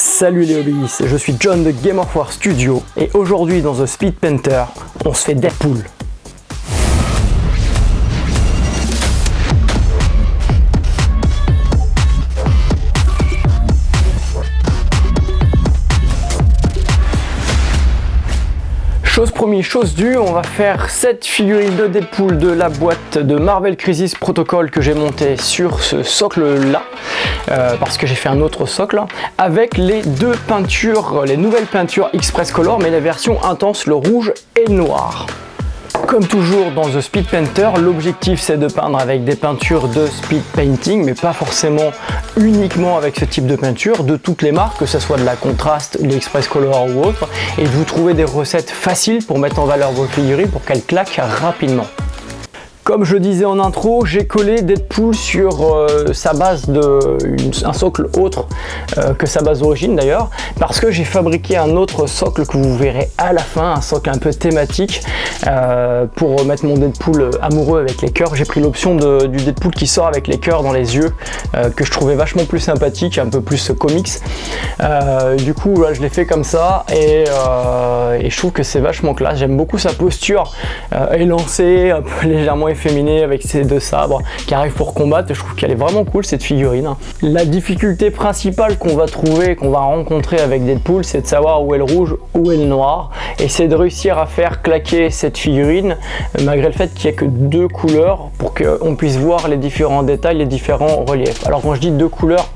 Salut les hobbyistes, je suis John de Game of War Studio et aujourd'hui dans The Speed Painter, on se fait Deadpool. Chose promis, chose due, on va faire cette figurine de Deadpool de la boîte de Marvel Crisis Protocol que j'ai monté sur ce socle là, parce que j'ai fait un autre socle, avec les deux peintures, les nouvelles peintures Express Color, mais la version intense, le rouge et le noir. Comme toujours dans The Speed Painter, l'objectif c'est de peindre avec des peintures de speed painting, mais pas forcément uniquement avec ce type de peinture, de toutes les marques, que ce soit de la contraste, l'Express Color ou autre, et de vous trouver des recettes faciles pour mettre en valeur vos figurines pour qu'elles claquent rapidement. Comme je disais en intro, j'ai collé Deadpool sur sa base un socle autre que sa base d'origine d'ailleurs, parce que j'ai fabriqué un autre socle que vous verrez à la fin, un socle un peu thématique pour mettre mon Deadpool amoureux avec les cœurs. J'ai pris l'option du Deadpool qui sort avec les cœurs dans les yeux, que je trouvais vachement plus sympathique, un peu plus comics. Du coup, là, je l'ai fait comme ça et je trouve que c'est vachement classe. J'aime beaucoup sa posture élancée, un peu légèrement efféminée avec ses deux sabres qui arrivent pour combattre. Je trouve qu'elle est vraiment cool cette figurine. La difficulté principale qu'on va trouver, qu'on va rencontrer avec Deadpool, c'est de savoir où est le rouge, où est le noir, et c'est de réussir à faire claquer cette figurine malgré le fait qu'il n'y ait que deux couleurs pour qu'on puisse voir les différents détails, les différents reliefs. Alors quand je dis deux couleurs,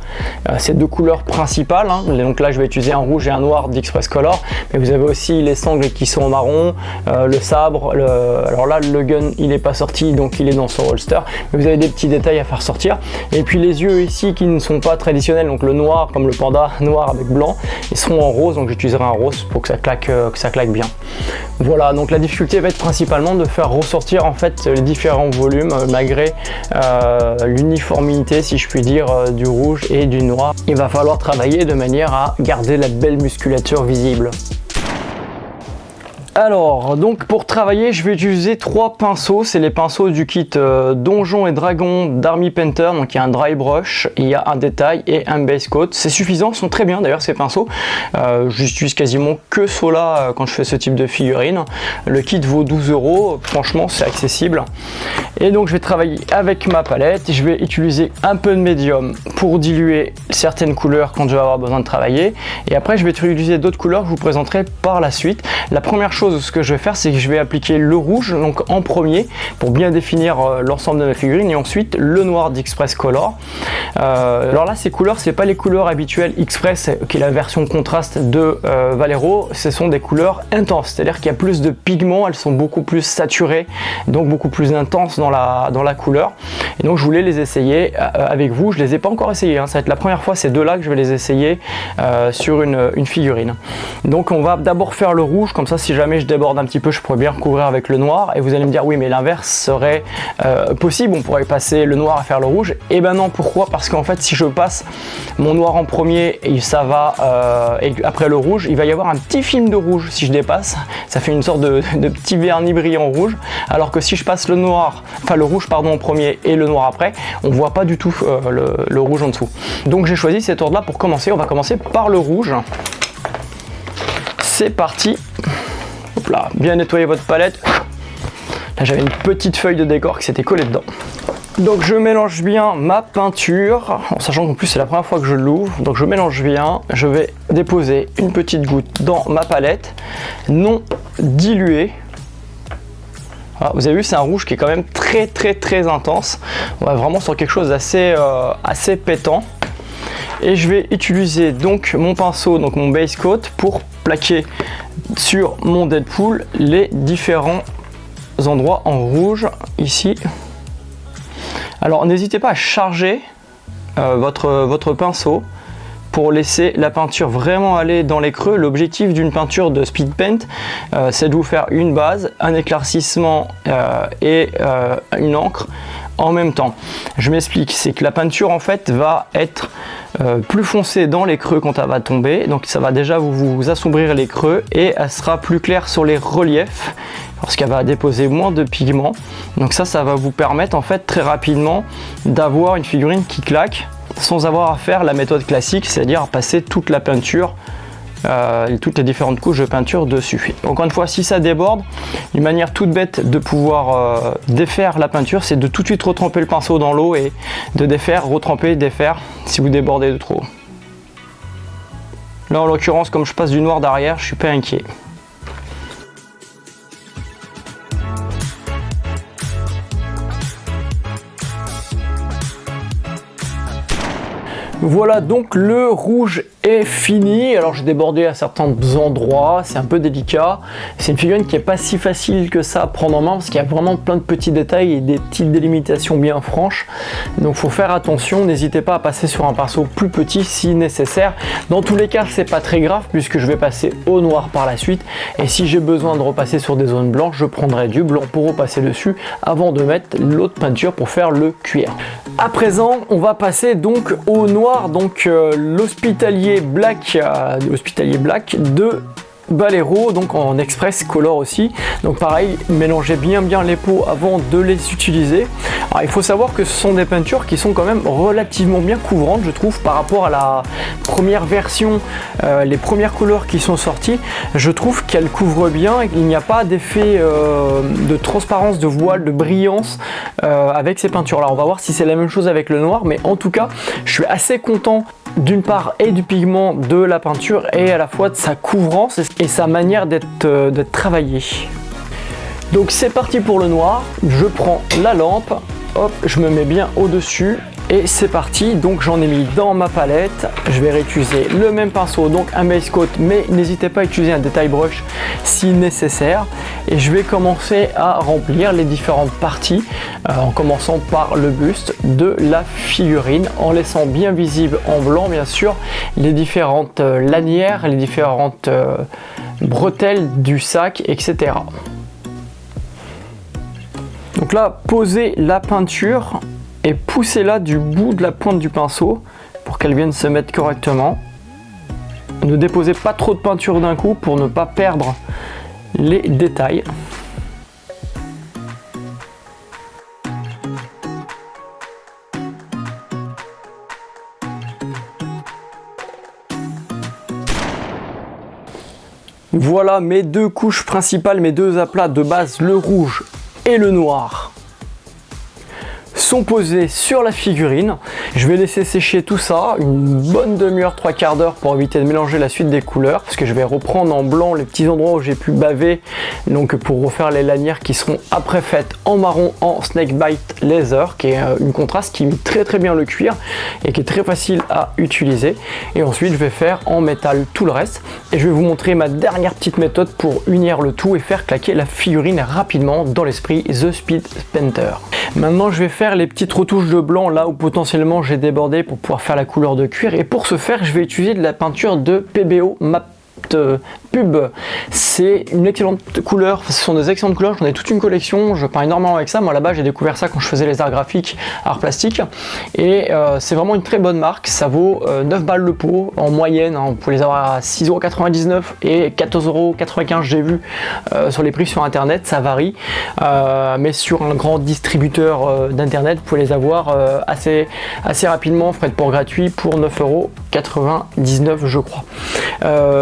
c'est deux couleurs principales, hein. Donc là je vais utiliser un rouge et un noir d'Express Color, mais vous avez aussi les sangles qui sont en marron, le sabre, alors là le gun il n'est pas sorti donc il est dans son holster, mais vous avez des petits détails à faire sortir, et puis les yeux ici qui ne sont pas traditionnels, donc le noir comme le panda noir avec blanc, ils seront en rose, donc j'utiliserai un rose pour que ça claque bien. Voilà, donc la difficulté va être principalement de faire ressortir en fait les différents volumes malgré l'uniformité si je puis dire du rouge et du noir. Il va falloir travailler de manière à garder la belle musculature visible. Alors, donc pour travailler, je vais utiliser trois pinceaux. C'est les pinceaux du kit Donjons et Dragons d'Army Painter. Donc il y a un dry brush, il y a un détail et un base coat. C'est suffisant, ils sont très bien d'ailleurs ces pinceaux. J'utilise quasiment que ceux-là quand je fais ce type de figurine. Le kit vaut 12 €, franchement c'est accessible. Et donc je vais travailler avec ma palette. Je vais utiliser un peu de médium pour diluer certaines couleurs quand je vais avoir besoin de travailler. Et après je vais utiliser d'autres couleurs que je vous présenterai par la suite. La première chose, ce que je vais faire, c'est que je vais appliquer le rouge donc en premier pour bien définir l'ensemble de ma figurine, et ensuite le noir d'Express Color. Alors là ces couleurs, c'est pas les couleurs habituelles Express qui est la version contraste de Vallejo, ce sont des couleurs intenses, c'est-à-dire qu'il y a plus de pigments, elles sont beaucoup plus saturées, donc beaucoup plus intenses dans la couleur, et donc je voulais les essayer avec vous. Je les ai pas encore essayés, hein. Ça va être la première fois ces deux-là que je vais les essayer sur une figurine. Donc on va d'abord faire le rouge, comme ça si jamais je déborde un petit peu, je pourrais bien recouvrir avec le noir, et vous allez me dire oui mais l'inverse serait possible, on pourrait passer le noir à faire le rouge. Et ben non, pourquoi? Parce qu'en fait si je passe mon noir en premier et ça va et après le rouge, il va y avoir un petit film de rouge. Si je dépasse, ça fait une sorte de petit vernis brillant rouge, alors que si je passe le rouge pardon en premier et le noir après, on voit pas du tout le rouge en dessous. Donc j'ai choisi cet ordre là pour commencer. On va commencer par le rouge. C'est parti. Hop là, bien nettoyer votre palette. Là j'avais une petite feuille de décor qui s'était collée dedans. Donc je mélange bien ma peinture, en sachant qu'en plus c'est la première fois que je l'ouvre. Donc je mélange bien, je vais déposer une petite goutte dans ma palette, non diluée. Voilà, vous avez vu, c'est un rouge qui est quand même très intense. On va vraiment sur quelque chose d'assez assez pétant. Et je vais utiliser donc mon pinceau, donc mon base coat, pour plaquer sur mon Deadpool les différents endroits en rouge ici. Alors n'hésitez pas à charger votre pinceau pour laisser la peinture vraiment aller dans les creux. L'objectif d'une peinture de speed paint, c'est de vous faire une base, un éclaircissement et une encre en même temps. Je m'explique, c'est que la peinture en fait va être plus foncée dans les creux quand elle va tomber, donc ça va déjà vous assombrir les creux, et elle sera plus claire sur les reliefs parce qu'elle va déposer moins de pigments. Donc ça va vous permettre en fait très rapidement d'avoir une figurine qui claque sans avoir à faire la méthode classique, c'est-à-dire passer toute la peinture et toutes les différentes couches de peinture dessus. Encore une fois, si ça déborde, une manière toute bête de pouvoir défaire la peinture, c'est de tout de suite retremper le pinceau dans l'eau et de défaire, retremper, défaire si vous débordez de trop. Là en l'occurrence, comme je passe du noir derrière, je suis pas inquiet. Voilà, donc le rouge est fini. Alors j'ai débordé à certains endroits, c'est un peu délicat. C'est une figurine qui n'est pas si facile que ça à prendre en main parce qu'il y a vraiment plein de petits détails et des petites délimitations bien franches. Donc il faut faire attention, n'hésitez pas à passer sur un pinceau plus petit si nécessaire. Dans tous les cas, c'est pas très grave puisque je vais passer au noir par la suite. Et si j'ai besoin de repasser sur des zones blanches, je prendrai du blanc pour repasser dessus avant de mettre l'autre peinture pour faire le cuir. À présent, on va passer donc au noir, donc l'Hospitalier Black de Balero, donc en express color aussi. Donc pareil, mélangez bien les pots avant de les utiliser. Alors il faut savoir que ce sont des peintures qui sont quand même relativement bien couvrantes, je trouve, par rapport à la première version, les premières couleurs qui sont sorties. Je trouve qu'elles couvrent bien et qu'il n'y a pas d'effet de transparence, de voile, de brillance avec ces peintures là. On va voir si c'est la même chose avec le noir, mais en tout cas je suis assez content d'une part et du pigment de la peinture et à la fois de sa couvrance et sa manière d'être travaillée. Donc c'est parti pour le noir, je prends la lampe, hop, je me mets bien au dessus et c'est parti. Donc j'en ai mis dans ma palette, je vais réutiliser le même pinceau, donc un base coat, mais n'hésitez pas à utiliser un détail brush si nécessaire, et je vais commencer à remplir les différentes parties en commençant par le buste de la figurine, en laissant bien visible en blanc bien sûr les différentes lanières, les différentes bretelles du sac, etc. Donc là, posez la peinture et poussez-la du bout de la pointe du pinceau pour qu'elle vienne se mettre correctement. Ne déposez pas trop de peinture d'un coup pour ne pas perdre les détails. Voilà mes deux couches principales, mes deux aplats de base, le rouge et le noir, sont posés sur la figurine. Je vais laisser sécher tout ça une bonne demi-heure, 3/4 d'heure pour éviter de mélanger la suite des couleurs, parce que je vais reprendre en blanc les petits endroits où j'ai pu baver, donc pour refaire les lanières qui seront après faites en marron en Snakebite Laser, qui est une contraste qui imite très bien le cuir et qui est très facile à utiliser. Et ensuite je vais faire en métal tout le reste et je vais vous montrer ma dernière petite méthode pour unir le tout et faire claquer la figurine rapidement dans l'esprit The Speed Painter. Maintenant je vais faire les petites retouches de blanc là où potentiellement j'ai débordé pour pouvoir faire la couleur de cuir, et pour ce faire je vais utiliser de la peinture de PBO Map Pub. C'est une excellente couleur, ce sont des excellentes couleurs, j'en ai toute une collection, je peins énormément avec ça. Moi là-bas j'ai découvert ça quand je faisais les arts graphiques, arts plastiques, et c'est vraiment une très bonne marque. Ça vaut 9 balles le pot en moyenne, hein. Vous pouvez les avoir à 6,99 € et 14,95 € j'ai vu sur les prix sur internet, ça varie, mais sur un grand distributeur d'internet vous pouvez les avoir assez rapidement, frais de port gratuit pour 9,99 € je crois.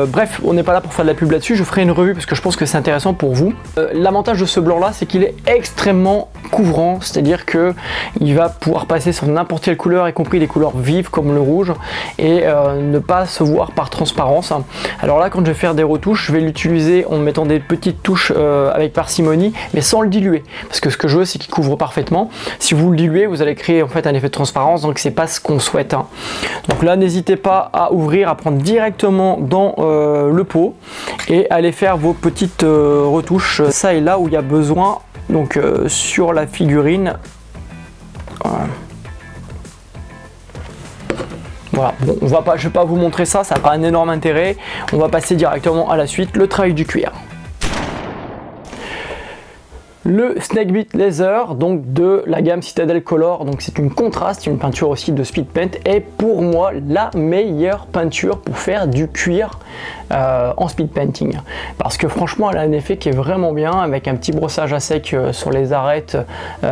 Bref, on n'est pas là pour faire de la pub là-dessus, je ferai une revue parce que je pense que c'est intéressant pour vous. L'avantage de ce blanc là, c'est qu'il est extrêmement couvrant, c'est-à-dire que il va pouvoir passer sur n'importe quelle couleur, y compris les couleurs vives comme le rouge, et ne pas se voir par transparence. Alors là, quand je vais faire des retouches, je vais l'utiliser en mettant des petites touches avec parcimonie, mais sans le diluer, parce que ce que je veux, c'est qu'il couvre parfaitement. Si vous le diluez, vous allez créer en fait un effet de transparence, donc c'est pas ce qu'on souhaite, hein. Donc là, n'hésitez pas à ouvrir, à prendre directement dans le pot et aller faire vos petites retouches ça et là où il y a besoin, donc sur la figurine. Voilà, bon, je vais pas vous montrer ça, ça n'a pas un énorme intérêt. On va passer directement à la suite, le travail du cuir. le Snakebit Laser, donc de la gamme Citadel Color. Donc c'est une contraste, une peinture aussi de speed paint, et pour moi la meilleure peinture pour faire du cuir en speed painting, parce que franchement elle a un effet qui est vraiment bien, avec un petit brossage à sec sur les arêtes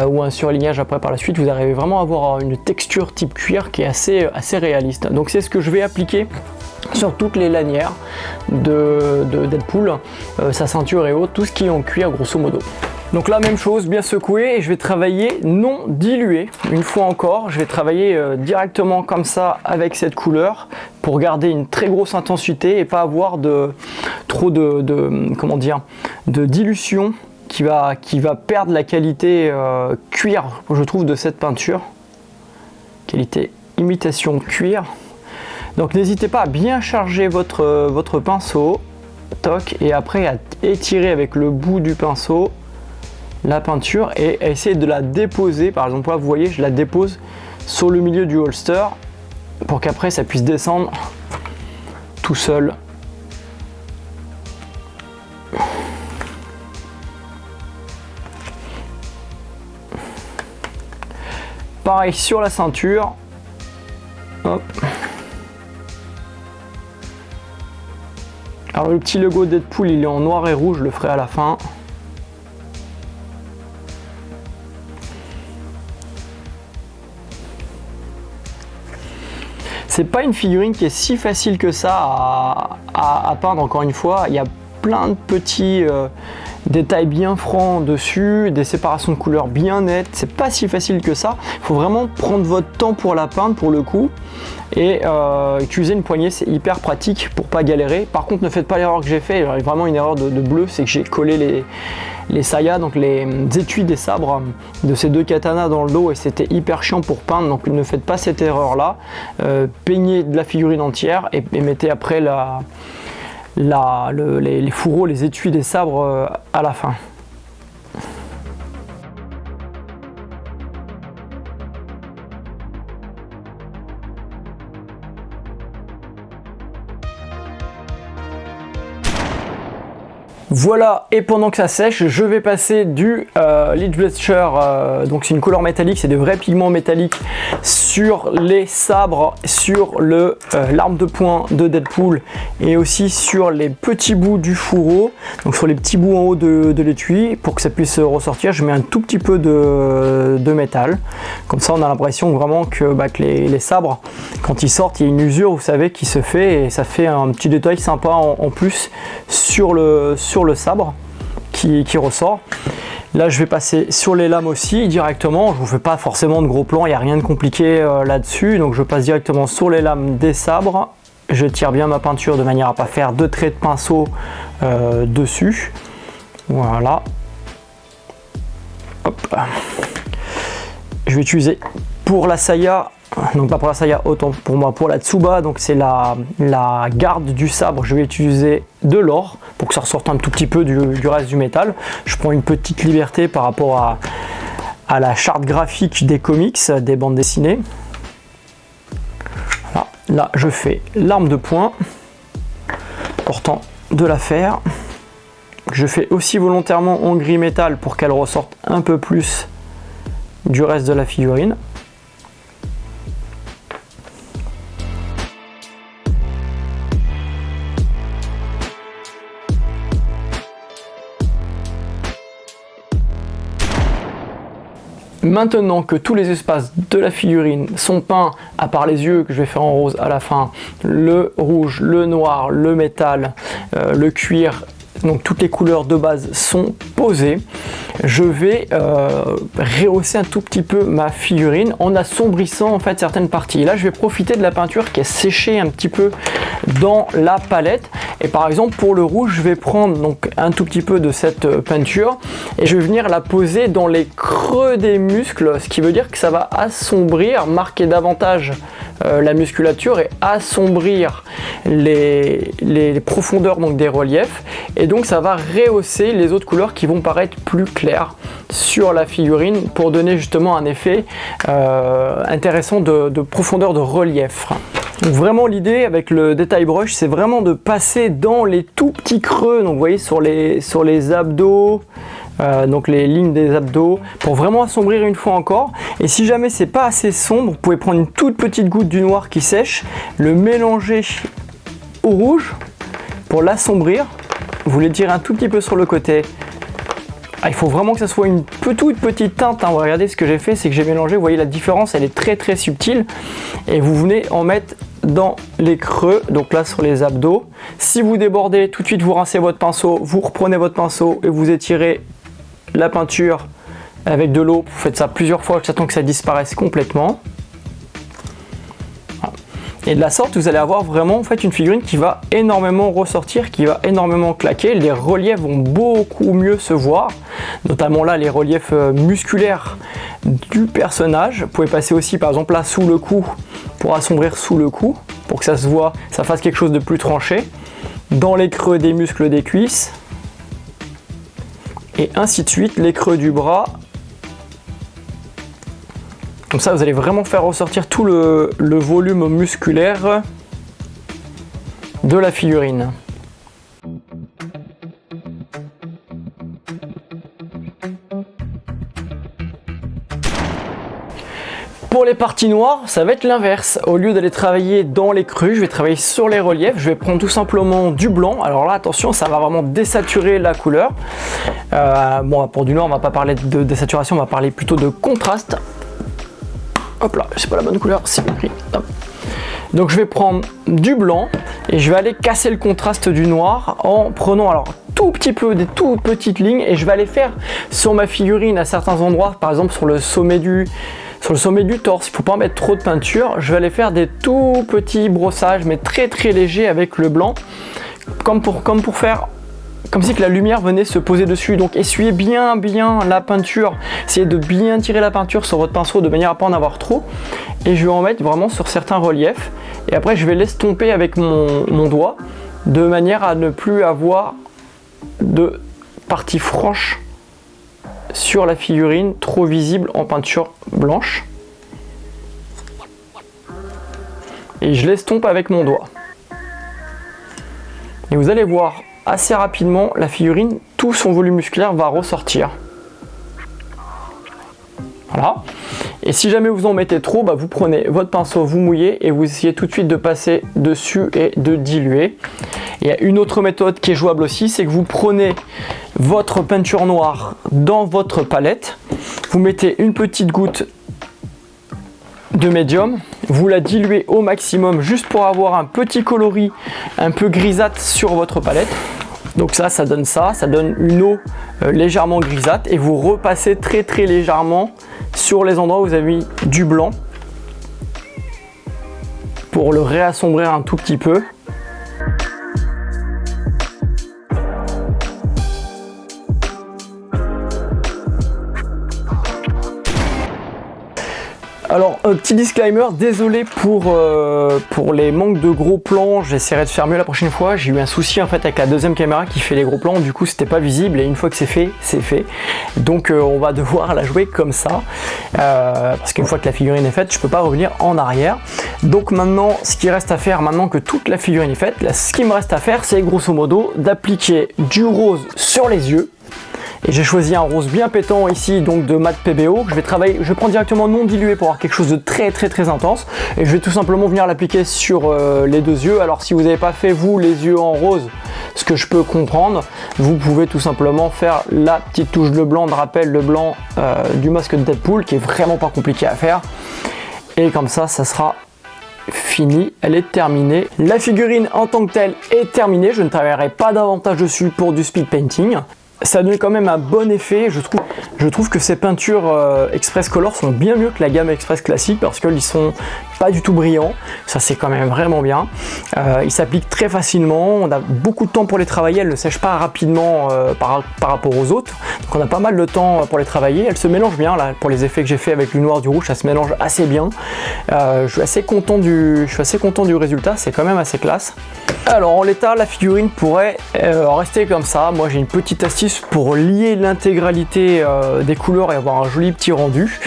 ou un surlignage après par la suite. Vous arrivez vraiment à avoir une texture type cuir qui est assez réaliste. Donc c'est ce que je vais appliquer sur toutes les lanières de Deadpool, sa ceinture et autres, tout ce qui est en cuir grosso modo. Donc la même chose, bien secoué, et je vais travailler non dilué. Une fois encore, je vais travailler directement comme ça avec cette couleur pour garder une très grosse intensité et pas avoir trop de dilution qui va perdre la qualité cuir, je trouve, de cette peinture. Qualité imitation cuir. Donc n'hésitez pas à bien charger votre pinceau, toc, et après à étirer avec le bout du pinceau la peinture et à essayer de la déposer. Par exemple là vous voyez, je la dépose sur le milieu du holster pour qu'après ça puisse descendre tout seul. Pareil sur la ceinture. Hop. Alors le petit logo Deadpool il est en noir et rouge, je le ferai à la fin. C'est pas une figurine qui est si facile que ça à peindre, encore une fois. Il y a plein de petits détails bien francs dessus, des séparations de couleurs bien nettes. C'est pas si facile que ça. Il faut vraiment prendre votre temps pour la peindre pour le coup. Et utiliser une poignée, c'est hyper pratique pour pas galérer. Par contre, ne faites pas l'erreur que j'ai fait, vraiment une erreur de bleu, c'est que j'ai collé les sayas, donc les étuis des sabres de ces deux katanas dans le dos, et c'était hyper chiant pour peindre. Donc ne faites pas cette erreur là. Peignez de la figurine entière et mettez après les fourreaux, les étuis des sabres à la fin. Voilà, et pendant que ça sèche, je vais passer du Lich Bluster, donc c'est une couleur métallique, c'est de vrais pigments métalliques sur les sabres, sur l'arme de poing de Deadpool et aussi sur les petits bouts du fourreau, donc sur les petits bouts en haut de l'étui. Pour que ça puisse ressortir, je mets un tout petit peu de métal, comme ça on a l'impression vraiment que les sabres, quand ils sortent, il y a une usure, vous savez, qui se fait, et ça fait un petit détail sympa en plus sur le sabre qui ressort. Là je vais passer sur les lames aussi directement, je vous fais pas forcément de gros plans, il n'y a rien de compliqué là-dessus, donc je passe directement sur les lames des sabres, je tire bien ma peinture de manière à pas faire de traits de pinceau dessus. Voilà. Hop. Je vais utiliser pour la saya, donc pas pour la saya, autant pour moi pour la Tsuba, donc c'est la garde du sabre, je vais utiliser de l'or pour que ça ressorte un tout petit peu du reste du métal. Je prends une petite liberté par rapport à la charte graphique des comics, des bandes dessinées. Voilà. Là je fais l'arme de poing, important de la faire. Je fais aussi volontairement en gris métal pour qu'elle ressorte un peu plus du reste de la figurine. Maintenant que tous les espaces de la figurine sont peints, à part les yeux que je vais faire en rose à la fin, le rouge, le noir, le métal, le cuir, donc toutes les couleurs de base sont posées, je vais rehausser un tout petit peu ma figurine en assombrissant en fait certaines parties. Et là je vais profiter de la peinture qui a séché un petit peu dans la palette, et par exemple pour le rouge je vais prendre donc un tout petit peu de cette peinture et je vais venir la poser dans les creux des muscles, ce qui veut dire que ça va assombrir, marquer davantage la musculature et assombrir les profondeurs donc des reliefs, et donc ça va rehausser les autres couleurs qui vont paraître plus claires sur la figurine pour donner justement un effet intéressant de profondeur de relief. Donc vraiment l'idée avec le détail brush, c'est vraiment de passer dans les tout petits creux, donc vous voyez sur les abdos, donc les lignes des abdos, pour vraiment assombrir une fois encore. Et si jamais c'est pas assez sombre, vous pouvez prendre une toute petite goutte du noir qui sèche, le mélanger au rouge pour l'assombrir. Vous l'étirez un tout petit peu sur le côté. Il faut vraiment que ça soit une toute petite teinte. Regardez ce que j'ai fait, c'est que j'ai mélangé. Vous voyez la différence, elle est très très subtile. Et vous venez en mettre dans les creux, donc là sur les abdos. Si vous débordez, tout de suite vous rincez votre pinceau, vous reprenez votre pinceau et vous étirez la peinture avec de l'eau. Vous faites ça plusieurs fois jusqu'à temps que ça disparaisse complètement. Et de la sorte, vous allez avoir vraiment en fait une figurine qui va énormément ressortir, qui va énormément claquer. Les reliefs vont beaucoup mieux se voir, notamment là les reliefs musculaires du personnage. Vous pouvez passer aussi par exemple là sous le cou pour assombrir sous le cou, pour que ça se voit, ça fasse quelque chose de plus tranché. Dans les creux des muscles des cuisses, et ainsi de suite, les creux du bras. Comme ça, vous allez vraiment faire ressortir tout le volume musculaire de la figurine. Pour les parties noires, ça va être l'inverse. Au lieu d'aller travailler dans les creux, je vais travailler sur les reliefs. Je vais prendre tout simplement du blanc. Alors là, attention, ça va vraiment désaturer la couleur. Bon, pour du noir, on va pas parler de désaturation, on va parler plutôt de contraste. Hop là, c'est pas la bonne couleur, c'est écrit. Donc je vais prendre du blanc et je vais aller casser le contraste du noir en prenant alors tout petit peu des toutes petites lignes et je vais aller faire sur ma figurine à certains endroits, par exemple sur le sommet du torse. Il ne faut pas mettre trop de peinture. Je vais aller faire des tout petits brossages mais très très légers avec le blanc, comme pour faire comme si que la lumière venait se poser dessus. Donc essuyez bien la peinture, essayez de bien tirer la peinture sur votre pinceau de manière à ne pas en avoir trop. Et je vais en mettre vraiment sur certains reliefs. Et après je vais l'estomper avec mon doigt de manière à ne plus avoir de partie franche sur la figurine trop visible en peinture blanche. Et je l'estompe avec mon doigt. Et vous allez voir assez rapidement la figurine, tout son volume musculaire va ressortir. Voilà. Et si jamais vous en mettez trop, vous prenez votre pinceau, vous mouillez et vous essayez tout de suite de passer dessus et de diluer. Il y a une autre méthode qui est jouable aussi, c'est que vous prenez votre peinture noire dans votre palette, vous mettez une petite goutte de médium, vous la diluez au maximum juste pour avoir un petit coloris un peu grisâtre sur votre palette. Donc ça donne une eau légèrement grisâtre et vous repassez très très légèrement sur les endroits où vous avez mis du blanc pour le réassombrir un tout petit peu. Alors, petit disclaimer, désolé pour les manques de gros plans, j'essaierai de faire mieux la prochaine fois. J'ai eu un souci en fait avec la deuxième caméra qui fait les gros plans, du coup c'était pas visible et une fois que c'est fait, c'est fait. Donc on va devoir la jouer comme ça, parce qu'une fois que la figurine est faite, je peux pas revenir en arrière. Donc maintenant, ce qui reste à faire, maintenant que toute la figurine est faite, là, ce qui me reste à faire, c'est grosso modo d'appliquer du rose sur les yeux. Et j'ai choisi un rose bien pétant ici, donc de mat PBO. Je vais prendre directement non dilué pour avoir quelque chose de très intense. Et je vais tout simplement venir l'appliquer sur les deux yeux. Alors si vous n'avez pas fait vous les yeux en rose, ce que je peux comprendre, vous pouvez tout simplement faire la petite touche de blanc de rappel, le blanc du masque de Deadpool, qui est vraiment pas compliqué à faire. Et comme ça, ça sera fini, elle est terminée. La figurine en tant que telle est terminée. Je ne travaillerai pas davantage dessus pour du speed painting. Ça donne quand même un bon effet, je trouve que ces peintures Express Color sont bien mieux que la gamme Express classique parce qu'ils sont pas du tout brillants, ça c'est quand même vraiment bien. Ils s'appliquent très facilement, on a beaucoup de temps pour les travailler, elles ne sèchent pas rapidement par rapport aux autres, donc on a pas mal de temps pour les travailler. Elles se mélangent bien là, pour les effets que j'ai fait avec du noir, du rouge, ça se mélange assez bien. Je suis assez content du résultat, c'est quand même assez classe. Alors en l'état, la figurine pourrait rester comme ça. Moi j'ai une petite astuce pour lier l'intégralité des couleurs et avoir un joli petit rendu,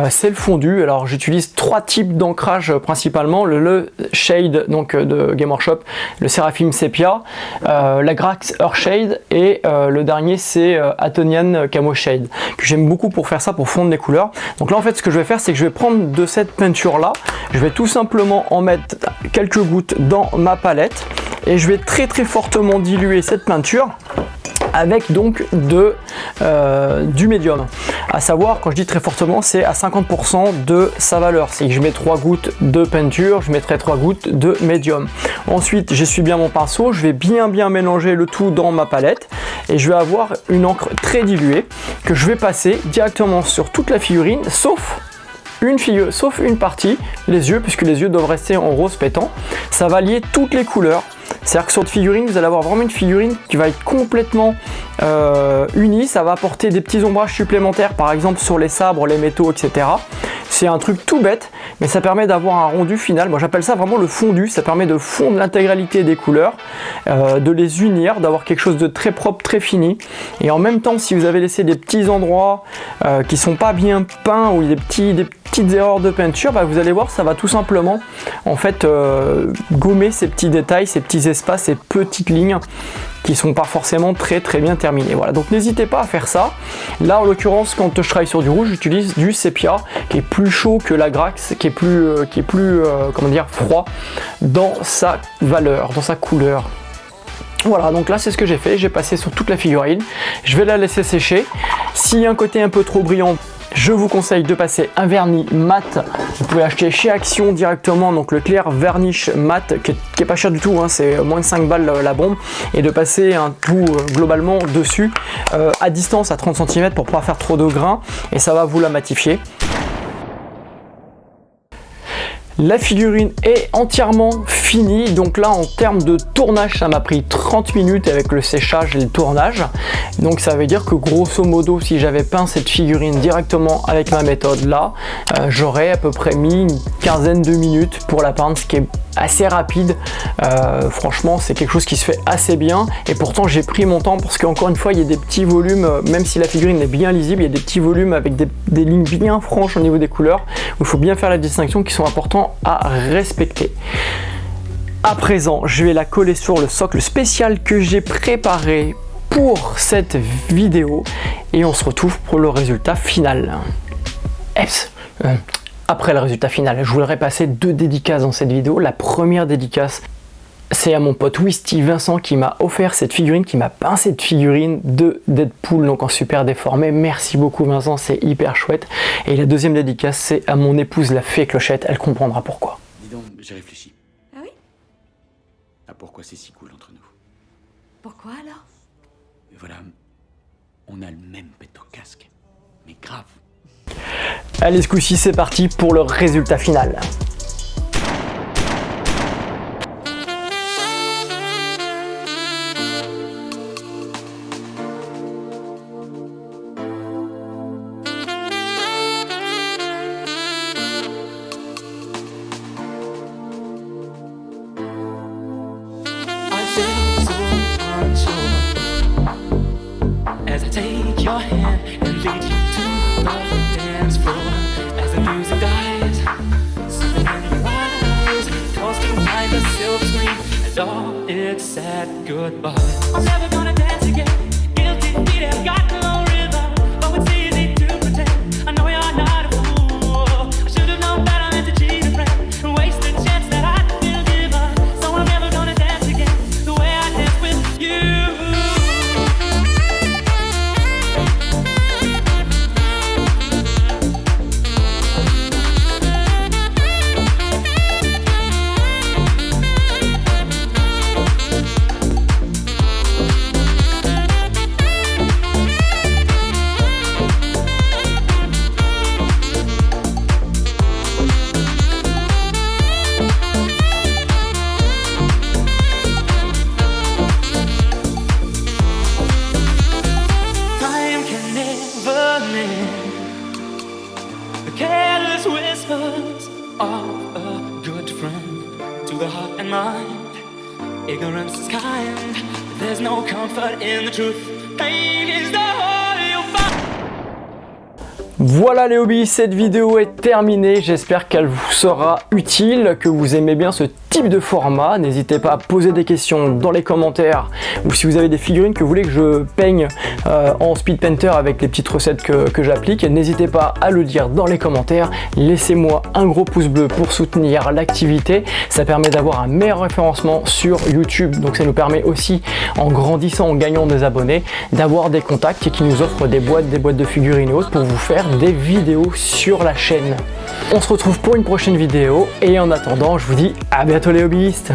c'est le fondu. Alors j'utilise 3 types d'ancrage principalement, le Shade donc de Game Workshop, le Seraphim Sepia, la Grax Earthshade et le dernier c'est Atonian Camo Shade, que j'aime beaucoup pour faire ça, pour fondre les couleurs. Donc là en fait ce que je vais faire, c'est que je vais prendre de cette peinture là, je vais tout simplement en mettre quelques gouttes dans ma palette et je vais très fortement diluer cette peinture avec donc du médium. À savoir, quand je dis très fortement, c'est à 50% de sa valeur. Si je mets 3 gouttes de peinture, je mettrai 3 gouttes de médium. Ensuite, j'essuie bien mon pinceau, je vais bien mélanger le tout dans ma palette et je vais avoir une encre très diluée que je vais passer directement sur toute la figurine, sauf une partie, les yeux, puisque les yeux doivent rester en rose pétant. Ça va lier toutes les couleurs. C'est-à-dire que sur cette figurine, vous allez avoir vraiment une figurine qui va être complètement unie. Ça va apporter des petits ombrages supplémentaires, par exemple sur les sabres, les métaux, etc. C'est un truc tout bête, mais ça permet d'avoir un rendu final. Moi j'appelle ça vraiment le fondu. Ça permet de fondre l'intégralité des couleurs, de les unir, d'avoir quelque chose de très propre, très fini. Et en même temps, si vous avez laissé des petits endroits qui sont pas bien peints ou des petites erreurs de peinture, bah, vous allez voir, ça va tout simplement en fait gommer ces petits détails, ces petits espaces, ces petites lignes qui sont pas forcément très bien terminées. Voilà, donc n'hésitez pas à faire ça. Là en l'occurrence, quand je travaille sur du rouge, j'utilise du sépia qui est plus chaud que la Grax, qui est plus comment dire, froid dans sa valeur, dans sa couleur. Voilà, donc là c'est ce que j'ai fait, j'ai passé sur toute la figurine, je vais la laisser sécher. S'il y a un côté un peu trop brillant, je vous conseille de passer un vernis mat. Vous pouvez acheter chez Action directement, donc le Clear Varnish Mat qui est pas cher du tout, hein, c'est moins de 5 balles la bombe, et de passer un tout globalement dessus à distance à 30 cm pour pas faire trop de grains, et ça va vous la matifier. La figurine est entièrement finie, donc là en termes de tournage ça m'a pris 30 minutes avec le séchage et le tournage, donc ça veut dire que grosso modo si j'avais peint cette figurine directement avec ma méthode là, j'aurais à peu près mis une quinzaine de minutes pour la peindre, ce qui est assez rapide. Franchement c'est quelque chose qui se fait assez bien, et pourtant j'ai pris mon temps parce qu'encore une fois il y a des petits volumes, même si la figurine est bien lisible, il y a des petits volumes avec des lignes bien franches au niveau des couleurs où il faut bien faire la distinction, qui sont importants à respecter. À présent, je vais la coller sur le socle spécial que j'ai préparé pour cette vidéo et on se retrouve pour le résultat final. Après le résultat final, je voudrais passer 2 dédicaces dans cette vidéo. La première dédicace, c'est à mon pote Wisty Vincent qui m'a offert cette figurine, qui m'a peint cette figurine de Deadpool, donc en super déformé. Merci beaucoup Vincent, c'est hyper chouette. Et la deuxième dédicace, c'est à mon épouse la fée Clochette, elle comprendra pourquoi. Dis donc, j'ai réfléchi. Ah oui? À pourquoi c'est si cool entre nous. Pourquoi alors? Et voilà, on a le même pet au casque. Mais grave. Allez, ce coup-ci, c'est parti pour le résultat final. As I take your hand and lead you to the dance floor, as the music dies, something in your eyes calls to mind the silver screen, and all it's said goodbye. I'm never gonna dance again. Guilty feet have got no rhythm, but it's easy to pretend. I know you're not a fool. I should have known better than to cheat a friend and waste the chance that I feel given. So I'm never gonna dance again the way I dance with you. The careless whispers of a good friend to the heart and mind. Ignorance is kind, but there's no comfort in the truth. Pain is the whole of your mind. Voilà les hobbies, cette vidéo est terminée, j'espère qu'elle vous sera utile, que vous aimez bien ce type de format. N'hésitez pas à poser des questions dans les commentaires, ou si vous avez des figurines que vous voulez que je peigne en speed painter avec les petites recettes que j'applique, n'hésitez pas à le dire dans les commentaires. Laissez-moi un gros pouce bleu pour soutenir l'activité, ça permet d'avoir un meilleur référencement sur YouTube, donc ça nous permet aussi, en grandissant, en gagnant des abonnés, d'avoir des contacts et qui nous offrent des boîtes de figurines et autres pour vous faire des vidéos sur la chaîne. On se retrouve pour une prochaine vidéo et en attendant je vous dis à bientôt les hobbyistes.